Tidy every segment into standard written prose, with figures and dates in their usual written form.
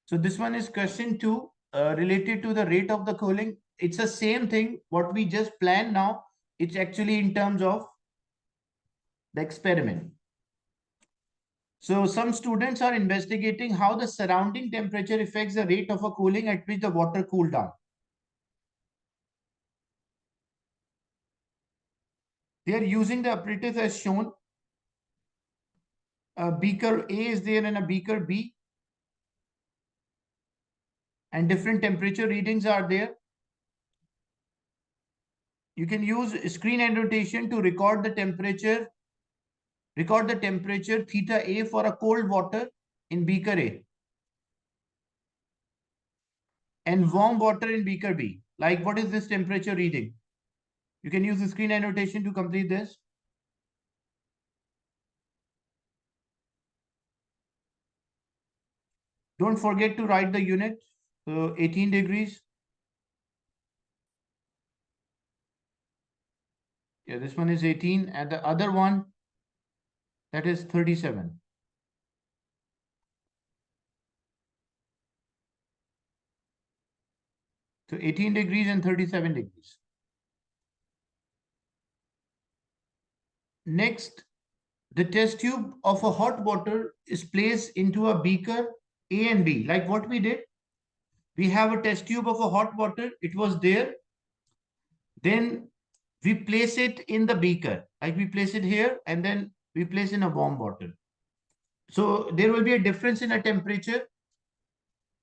So this one is question 2 related to the rate of the cooling. It's the same thing what we just planned now. It's actually in terms of the experiment. So some students are investigating how the surrounding temperature affects the rate of a cooling at which the water cool down. They are using the apparatus as shown. A beaker A is there and a beaker B, and different temperature readings are there. You can use screen annotation to record the temperature theta A for a cold water in beaker A and warm water in beaker B. Like, what is this temperature reading? You can use the screen annotation to complete this. Don't forget to write the unit. So 18 degrees. Yeah, this one is 18 and the other one, that is 37. So 18 degrees and 37 degrees. Next, the test tube of a hot water is placed into a beaker A and B. Like what we did, we have a test tube of a hot water. It was there. Then we place it in the beaker. Like we place it here and then we place in a warm water. So there will be a difference in a temperature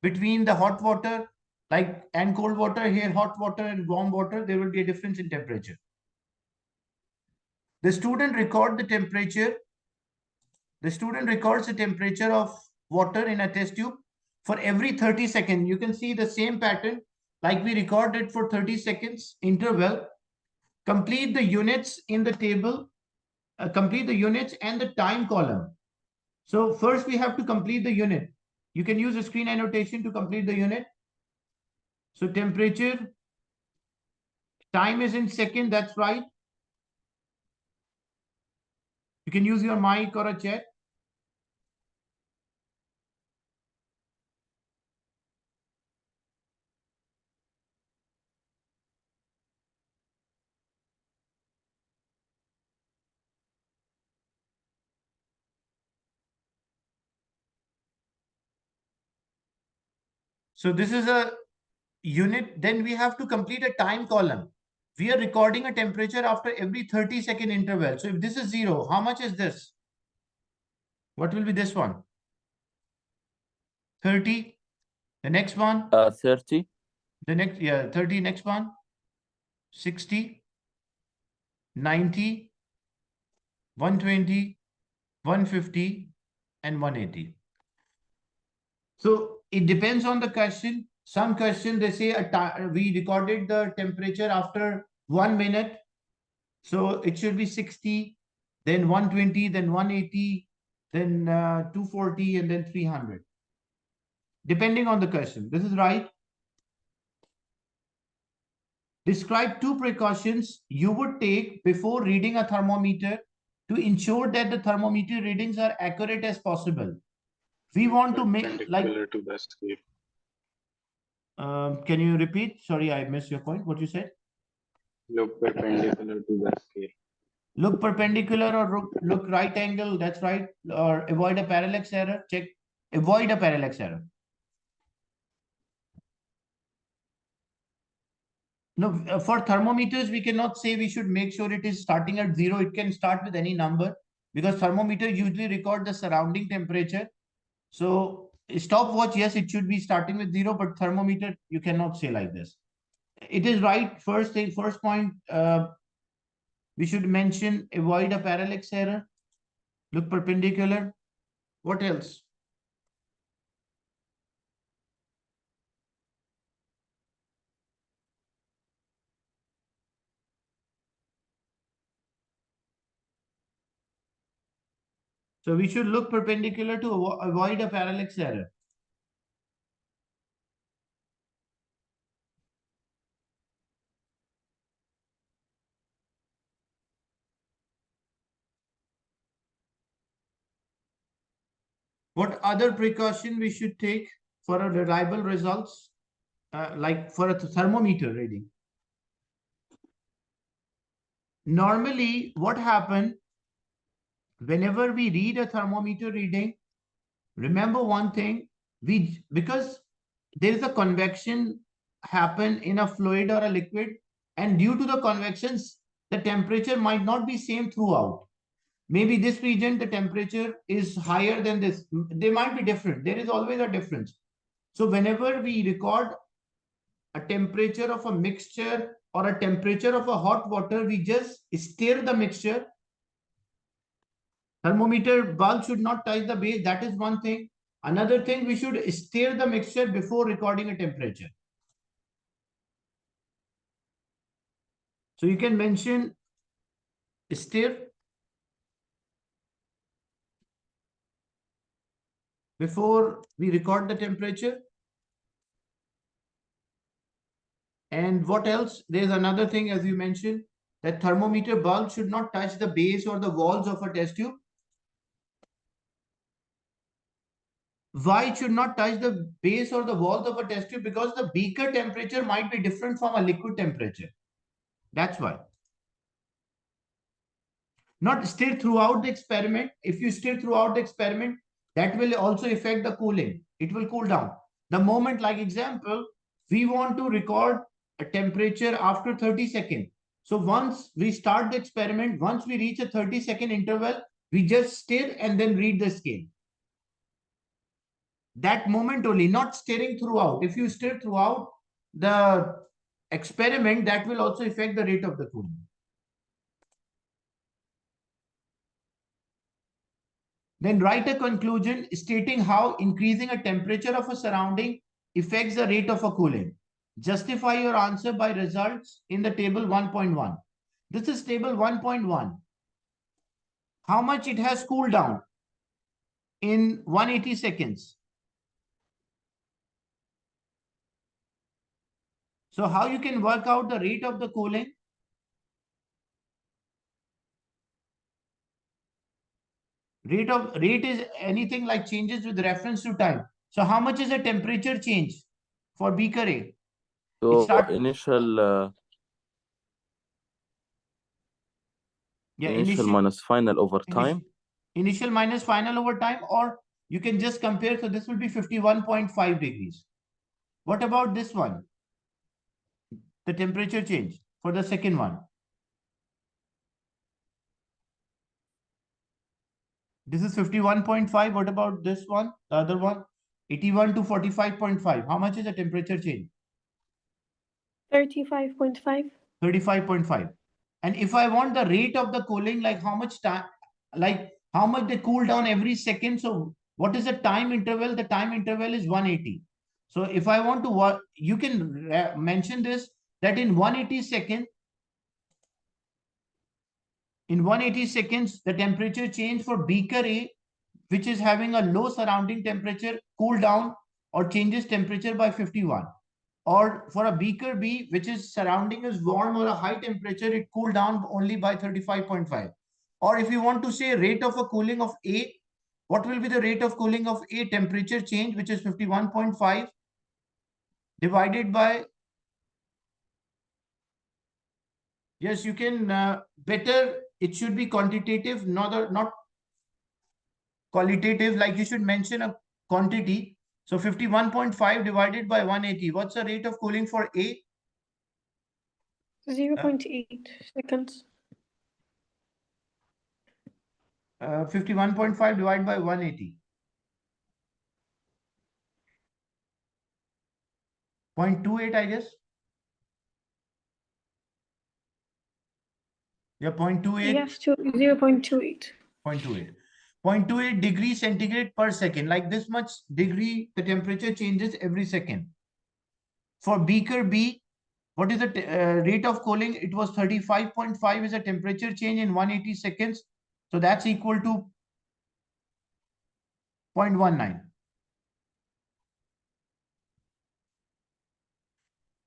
between the hot water and cold water. Here, hot water and warm water, there will be a difference in temperature. The student records the temperature of water in a test tube for every 30 seconds. You can see the same pattern, like we recorded for 30 seconds interval. Complete the units in the table, complete the units and the time column. So first we have to complete the unit. You can use a screen annotation to complete the unit. So temperature, time is in second, that's right. You can use your mic or a chat. So this is a unit. Then we have to complete a time column. We are recording a temperature after every 30-second interval. So if this is 0, how much is this? What will be this one? 30. The next one? 30. The next, yeah, 30. Next one? 60, 90, 120, 150, and 180. So it depends on the question. Some question they say we recorded the temperature after 1 minute. So it should be 60, then 120, then 180, then 240, and then 300. Depending on the question. This is right. Describe 2 precautions you would take before reading a thermometer to ensure that the thermometer readings are accurate as possible. We want to make perpendicular to the scale. Can you repeat? Sorry, I missed your point. What you said? Look perpendicular to the scale. Look perpendicular or look right angle. That's right. Or avoid a parallax error. Check. Avoid a parallax error. No, for thermometers, we cannot say we should make sure it is starting at 0. It can start with any number because thermometer usually record the surrounding temperature. So stopwatch, yes, it should be starting with 0, but thermometer, you cannot say like this. It is right. First point, we should mention avoid a parallax error. Look perpendicular. What else? So we should look perpendicular to avoid a parallax error. What other precaution we should take for a reliable results, like for a thermometer reading. Normally, what happens whenever we read a thermometer reading, remember one thing, because there is a convection happen in a fluid or a liquid, and due to the convections, the temperature might not be same throughout. Maybe this region, the temperature is higher than this. They might be different. There is always a difference. So whenever we record a temperature of a mixture or a temperature of a hot water, we just stir the mixture. Thermometer bulb should not touch the base. That is one thing. Another thing, we should stir the mixture before recording a temperature. So you can mention stir before we record the temperature. And what else? There's another thing, as you mentioned, that thermometer bulb should not touch the base or the walls of a test tube. Why it should not touch the base or the walls of a test tube? Because the beaker temperature might be different from a liquid temperature. That's why. Not stir throughout the experiment. If you stir throughout the experiment, that will also affect the cooling. It will cool down. The moment, like example, we want to record a temperature after 30 seconds. So once we start the experiment, once we reach a 30-second interval, we just stir and then read the scale. That moment only, not stirring throughout. If you stir throughout the experiment, that will also affect the rate of the cooling. Then write a conclusion stating how increasing a temperature of a surrounding affects the rate of a cooling. Justify your answer by results in the table 1.1. This is table 1.1. How much it has cooled down in 180 seconds. So how you can work out the rate of the cooling? Rate is anything like changes with reference to time. So how much is the temperature change for beaker A? So initial minus final over time. Initial minus final over time, or you can just compare. So this will be 51.5 degrees. What about this one? The temperature change for the second one. This is 51.5. What about this one? The other one? 81 to 45.5. How much is the temperature change? 35.5. 35.5. And if I want the rate of the cooling, like how much time, like how much they cool down every second. So what is the time interval? The time interval is 180. So if I want to, you can mention this, that in 180 seconds, the temperature change for beaker A, which is having a low surrounding temperature, cool down or changes temperature by 51. Or for a beaker B, which is surrounding is warm or a high temperature, it cool down only by 35.5. Or if you want to say rate of a cooling of A, what will be the rate of cooling of A? Temperature change, which is 51.5 divided by, yes, you can better, it should be quantitative, not qualitative, like you should mention a quantity. So 51.5 divided by 180. What's the rate of cooling for A? 0.8 seconds. 51.5 divided by 180. 0.28, I guess. Yeah, 0.28. Yes, 0.28. 0.28. 0.28 degrees centigrade per second. Like this much degree, the temperature changes every second. For beaker B, what is the rate of cooling? It was 35.5 is a temperature change in 180 seconds. So that's equal to 0.19.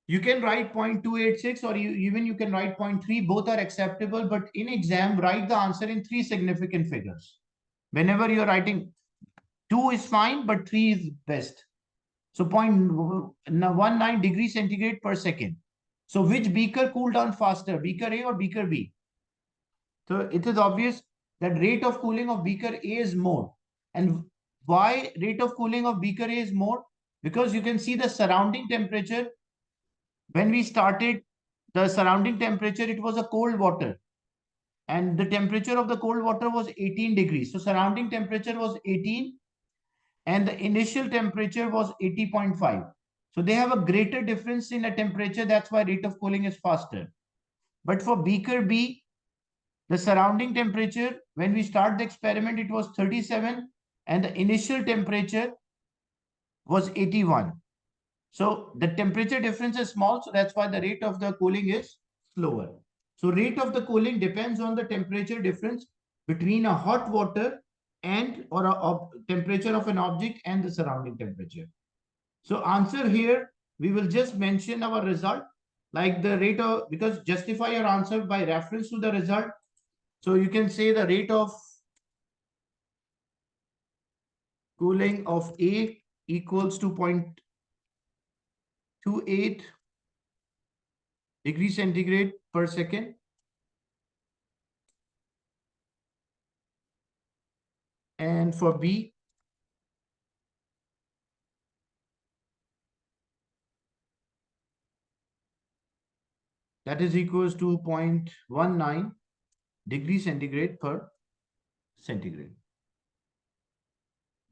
You can write 0.286 or even you can write 0.3. Both are acceptable, but in exam, write the answer in 3 significant figures. Whenever you're writing, 2 is fine, but 3 is best. So 0.19 degrees centigrade per second. So which beaker cooled down faster, beaker A or beaker B? So it is obvious that rate of cooling of beaker A is more. And why rate of cooling of beaker A is more? Because you can see the surrounding temperature. When we started, the surrounding temperature, it was a cold water. And the temperature of the cold water was 18 degrees. So surrounding temperature was 18 and the initial temperature was 80.5. So they have a greater difference in a temperature. That's why rate of cooling is faster. But for beaker B, the surrounding temperature, when we start the experiment, it was 37 and the initial temperature was 81. So the temperature difference is small. So that's why the rate of the cooling is slower. So rate of the cooling depends on the temperature difference between a hot water and or a temperature of an object and the surrounding temperature. So answer here, we will just mention our result like the rate of, because justify your answer by reference to the result. So you can say the rate of cooling of A equals to 0.28 degrees centigrade per second. And for B, that is equals to 0.19 degrees centigrade per centigrade.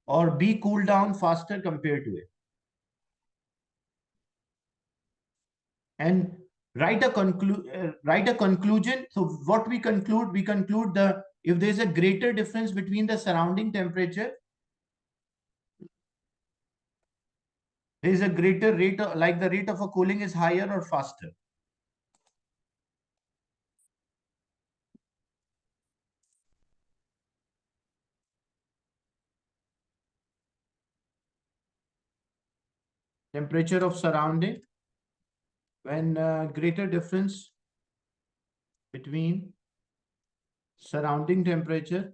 Or B cool down faster compared to A. And write a conclusion. So what we conclude the if there is a greater difference between the surrounding temperature, there is a greater rate of, like the rate of a cooling is higher or faster. Temperature of surrounding when greater difference between surrounding temperature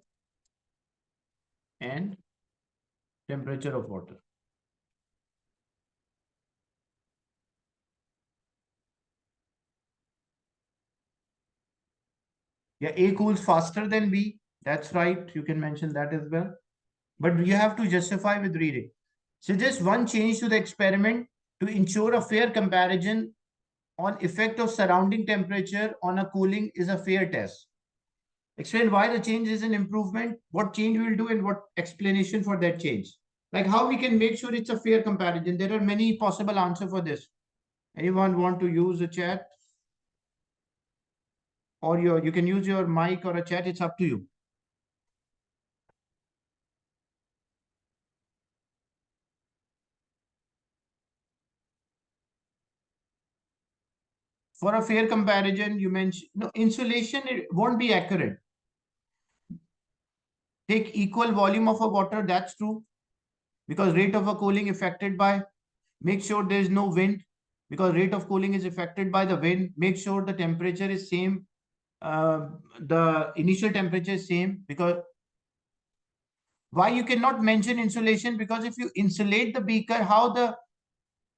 and temperature of water. Yeah, A cools faster than B. That's right. You can mention that as well. But you have to justify with reading. Suggest one change to the experiment to ensure a fair comparison on effect of surrounding temperature on a cooling is a fair test. Explain why the change is an improvement, what change we will do, and what explanation for that change. Like how we can make sure it's a fair comparison. There are many possible answers for this. Anyone want to use a chat? Or you can use your mic or a chat, it's up to you. For a fair comparison, you mentioned no insulation, it won't be accurate. Take equal volume of a water, that's true. Because rate of a cooling affected by, make sure there is no wind, because rate of cooling is affected by the wind. Make sure the temperature is same. The initial temperature is same, because why you cannot mention insulation? Because if you insulate the beaker, how the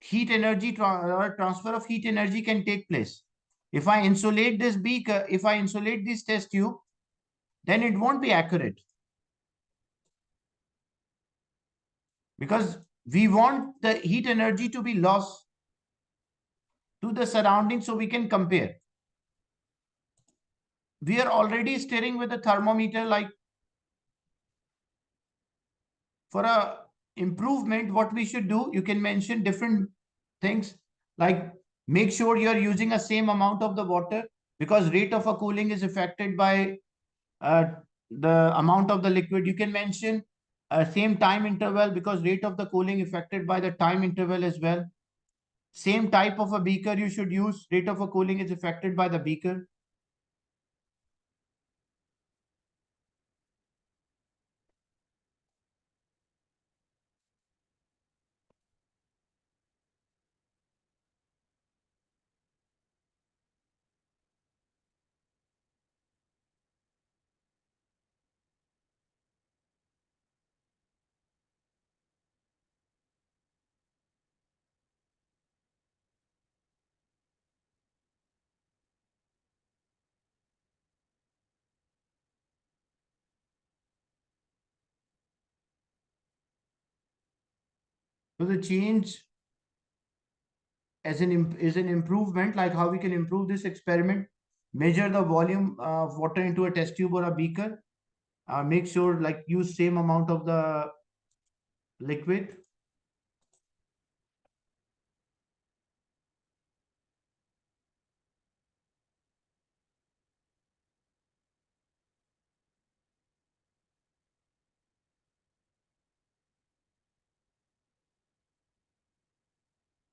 heat energy transfer of heat energy can take place? If I insulate this beaker, if I insulate this test tube, then it won't be accurate. Because we want the heat energy to be lost to the surroundings so we can compare. We are already staring with a thermometer, like for a improvement, what we should do, you can mention different things like make sure you are using a same amount of the water, because rate of a cooling is affected by the amount of the liquid. You can mention same time interval, because rate of the cooling affected by the time interval as well. Same type of a beaker you should use, rate of a cooling is affected by the beaker. So the change as is an improvement, like how we can improve this experiment. Measure the volume of water into a test tube or a beaker. Make sure like use same amount of the liquid.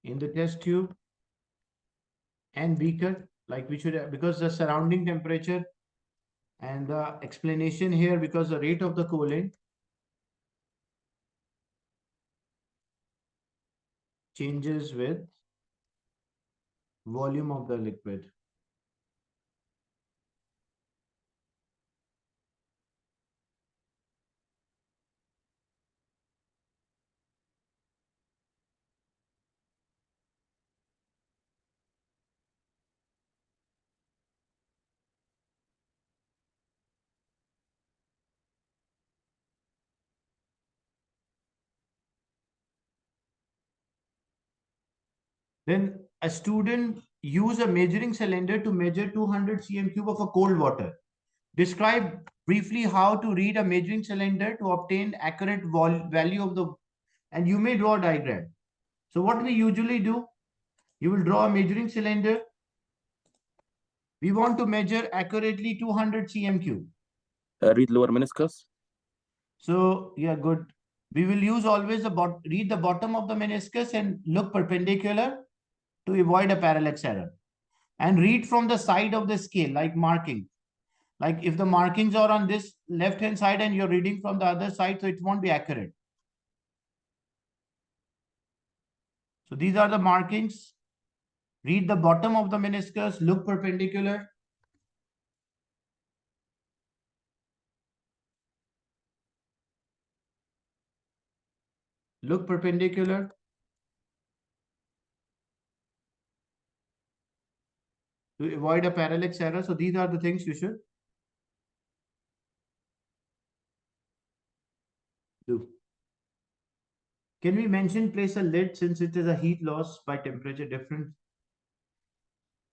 In the test tube and beaker, like we should, because the surrounding temperature and the explanation here, because the rate of the cooling changes with volume of the liquid. Then a student use a measuring cylinder to measure 200 cm cube of a cold water. Describe briefly how to read a measuring cylinder to obtain accurate value of the, and you may draw a diagram. So what we usually do, you will draw a measuring cylinder. We want to measure accurately 200 cm cube. read lower meniscus. So yeah, good. We will use always read the bottom of the meniscus and look perpendicular to avoid a parallax error. And read from the side of the scale, like marking. Like if the markings are on this left hand side and you're reading from the other side, so it won't be accurate. So these are the markings. Read the bottom of the meniscus, look perpendicular. Look perpendicular. To avoid a parallax error. So these are the things you should do. Can we mention place a lid since it is a heat loss by temperature difference?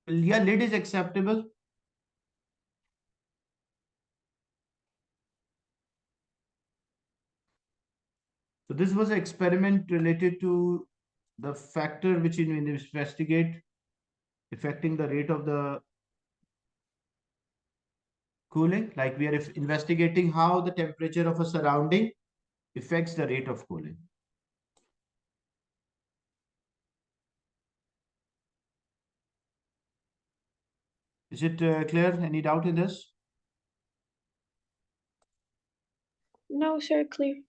Yeah, lid is acceptable. So this was an experiment related to the factor which we investigate affecting the rate of the cooling. Like we are investigating how the temperature of a surrounding affects the rate of cooling. Is it clear? Any doubt in this? No, sir, clear.